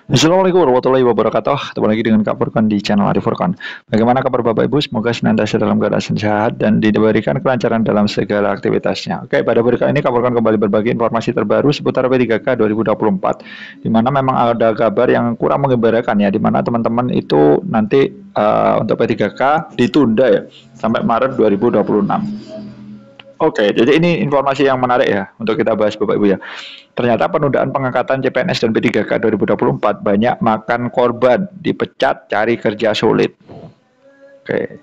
Assalamualaikum warahmatullahi wabarakatuh. Ketemu lagi dengan Kak Furkan di channel Arif Furkan. Bagaimana kabar Bapak Ibu? Semoga senantiasa dalam keadaan sehat dan diberikan kelancaran dalam segala aktivitasnya. Oke, pada video kali ini Kak Furkan kembali berbagi informasi terbaru seputar P3K 2024, di mana memang ada kabar yang kurang mengembirakan ya, di mana teman-teman itu nanti untuk P3K ditunda ya sampai Maret 2026. Oke, jadi ini informasi yang menarik ya untuk kita bahas Bapak Ibu ya. Ternyata penundaan pengangkatan CPNS dan P3K 2024 banyak makan korban, dipecat, cari kerja sulit. Oke.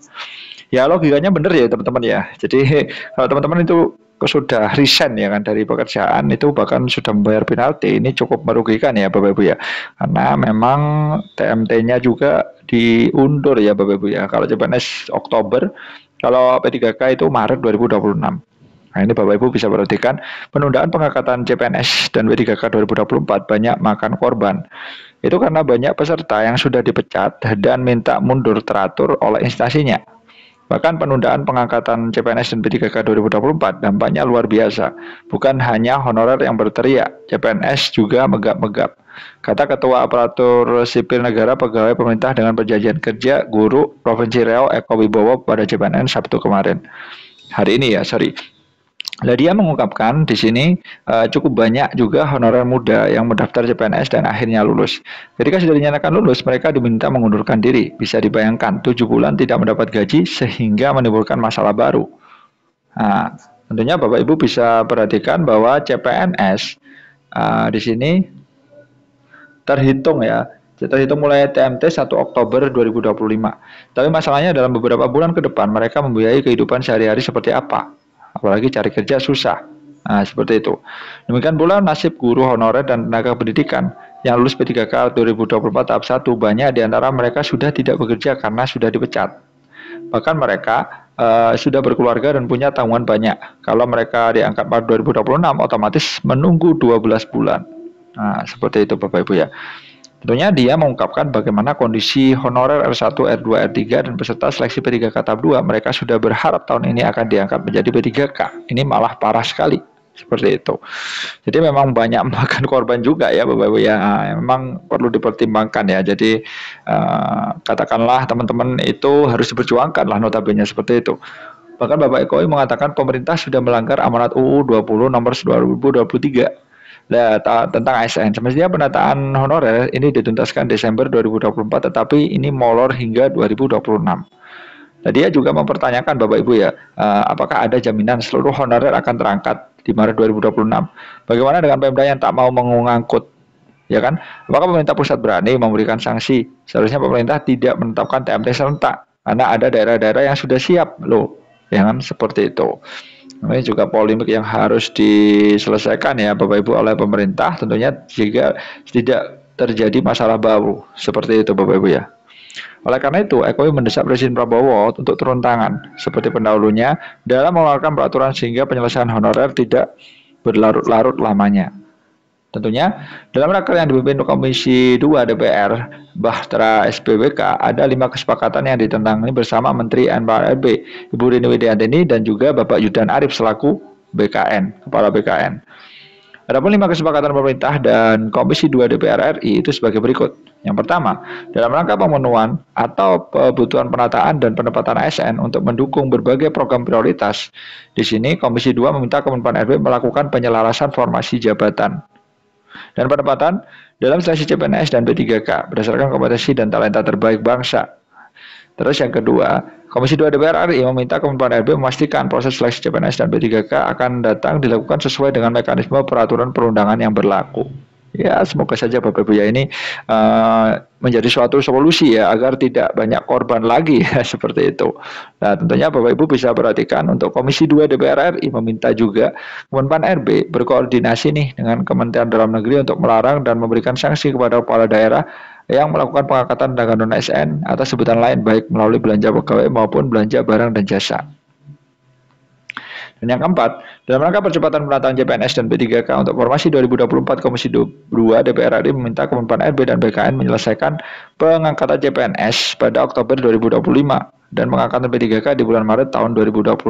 Ya logikanya benar ya teman-teman ya. Jadi kalau teman-teman itu sudah resign ya kan dari pekerjaan itu bahkan sudah membayar penalti, ini cukup merugikan ya Bapak Ibu ya. Karena memang TMT-nya juga diundur ya Bapak Ibu ya. Kalau CPNS Oktober, kalau P3K itu Maret 2026. Nah ini Bapak Ibu bisa perhatikan penundaan pengangkatan CPNS dan P3K 2024 banyak makan korban. Itu karena banyak peserta yang sudah dipecat dan minta mundur teratur oleh instansinya. Bahkan penundaan pengangkatan CPNS dan P3K 2024 dampaknya luar biasa. Bukan hanya honorer yang berteriak, CPNS juga megap-megap. Kata Ketua Aparatur Sipil Negara Pegawai Pemerintah dengan Perjanjian Kerja Guru Provinsi Riau Eko Wibowo pada CPNS Sabtu kemarin. Hari ini ya, sorry. Nah, dia mengungkapkan di sini cukup banyak juga honorer muda yang mendaftar CPNS dan akhirnya lulus. Ketika sudah dinyatakan lulus, mereka diminta mengundurkan diri. Bisa dibayangkan 7 bulan tidak mendapat gaji sehingga menimbulkan masalah baru. Nah, tentunya Bapak Ibu bisa perhatikan bahwa CPNS di sini terhitung ya, terhitung mulai TMT 1 Oktober 2025. Tapi masalahnya dalam beberapa bulan ke depan mereka membiayai kehidupan sehari-hari seperti apa? Apalagi cari kerja susah. Nah, seperti itu. Demikian pula nasib guru honorer dan tenaga pendidikan yang lulus P3K 2024 tahap 1, banyak di antara mereka sudah tidak bekerja karena sudah dipecat. Bahkan mereka sudah berkeluarga dan punya tanggungan banyak. Kalau mereka diangkat pada 2026, otomatis menunggu 12 bulan. Nah, seperti itu Bapak Ibu ya. Tentunya dia mengungkapkan bagaimana kondisi honorer R1, R2, R3 dan peserta seleksi P3K tahap 2, mereka sudah berharap tahun ini akan diangkat menjadi P3K. Ini malah parah sekali. Seperti itu. Jadi memang banyak makan korban juga ya Bapak Ibu ya. Memang perlu dipertimbangkan ya. Jadi katakanlah teman-teman itu harus diperjuangkan lah notabene seperti itu. Bahkan Bapak Eko mengatakan pemerintah sudah melanggar amanat UU 20 nomor 2023. Nah, tentang ASN, semestinya penataan honorer ini dituntaskan Desember 2024, tetapi ini molor hingga 2026. Nah, dia juga mempertanyakan Bapak Ibu ya, apakah ada jaminan seluruh honorer akan terangkat di Maret 2026? Bagaimana dengan Pemda yang tak mau mengangkut? Ya kan? Apakah pemerintah pusat berani memberikan sanksi? Seharusnya pemerintah tidak menetapkan TMT serentak, karena ada daerah-daerah yang sudah siap loh, ya kan? Seperti itu. Ini juga polemik yang harus diselesaikan ya Bapak Ibu oleh pemerintah, tentunya jika tidak terjadi masalah baru seperti itu Bapak Ibu ya. Oleh karena itu, Ekowi mendesak Presiden Prabowo untuk turun tangan seperti pendahulunya dalam mengeluarkan peraturan sehingga penyelesaian honorer tidak berlarut-larut lamanya. Tentunya dalam raker yang dipimpin Komisi 2 DPR Bahtera SPBK ada 5 kesepakatan yang ditentangani bersama Menteri NPRB Ibu Rini Widiantini dan juga Bapak Yudan Arif selaku BKN, Kepala BKN. Adapun 5 kesepakatan pemerintah dan Komisi 2 DPR RI itu sebagai berikut. Yang pertama, dalam rangka pemenuhan atau kebutuhan penataan dan penempatan ASN untuk mendukung berbagai program prioritas, di sini Komisi 2 meminta Kemenpan RB melakukan penyelarasan formasi jabatan dan penempatan dalam seleksi CPNS dan P3K berdasarkan kompetensi dan talenta terbaik bangsa. Terus yang kedua, Komisi 2 DPR RI meminta Kemenpan RB memastikan proses seleksi CPNS dan P3K akan datang dilakukan sesuai dengan mekanisme peraturan perundangan yang berlaku. Ya, semoga saja Bapak Ibu ya ini menjadi suatu solusi ya agar tidak banyak korban lagi ya seperti itu. Nah, tentunya Bapak Ibu bisa perhatikan untuk Komisi 2 DPR RI meminta juga Kemenpan RB berkoordinasi nih dengan Kementerian Dalam Negeri untuk melarang dan memberikan sanksi kepada kepala daerah yang melakukan pengangkatan tenaga non ASN atau sebutan lain baik melalui belanja pegawai maupun belanja barang dan jasa. Dan yang keempat, dalam rangka percepatan penataan CPNS dan P3K untuk formasi 2024, Komisi 2 DPR RI meminta Kemenpan RB dan BKN menyelesaikan pengangkatan CPNS pada Oktober 2025 dan pengangkatan P3K di bulan Maret tahun 2026.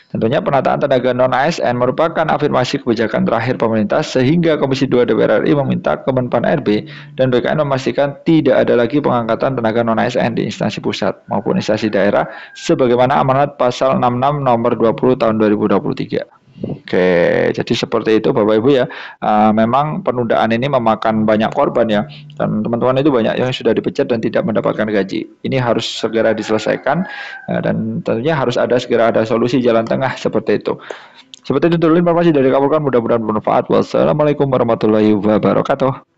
Tentunya penataan tenaga non-ASN merupakan afirmasi kebijakan terakhir pemerintah sehingga Komisi 2 DPR RI meminta Kemenpan RB dan BKN memastikan tidak ada lagi pengangkatan tenaga non-ASN di instansi pusat maupun instansi daerah sebagaimana amanat pasal 66 nomor 20 tahun 2023. Oke, jadi seperti itu Bapak Ibu ya. Memang penundaan ini memakan banyak korban ya. Dan teman-teman itu banyak yang sudah dipecat dan tidak mendapatkan gaji. Ini harus segera diselesaikan dan tentunya harus segera ada solusi jalan tengah seperti itu. Seperti itu dulu informasi dari Kapolkan, mudah-mudahan bermanfaat. Wassalamualaikum warahmatullahi wabarakatuh.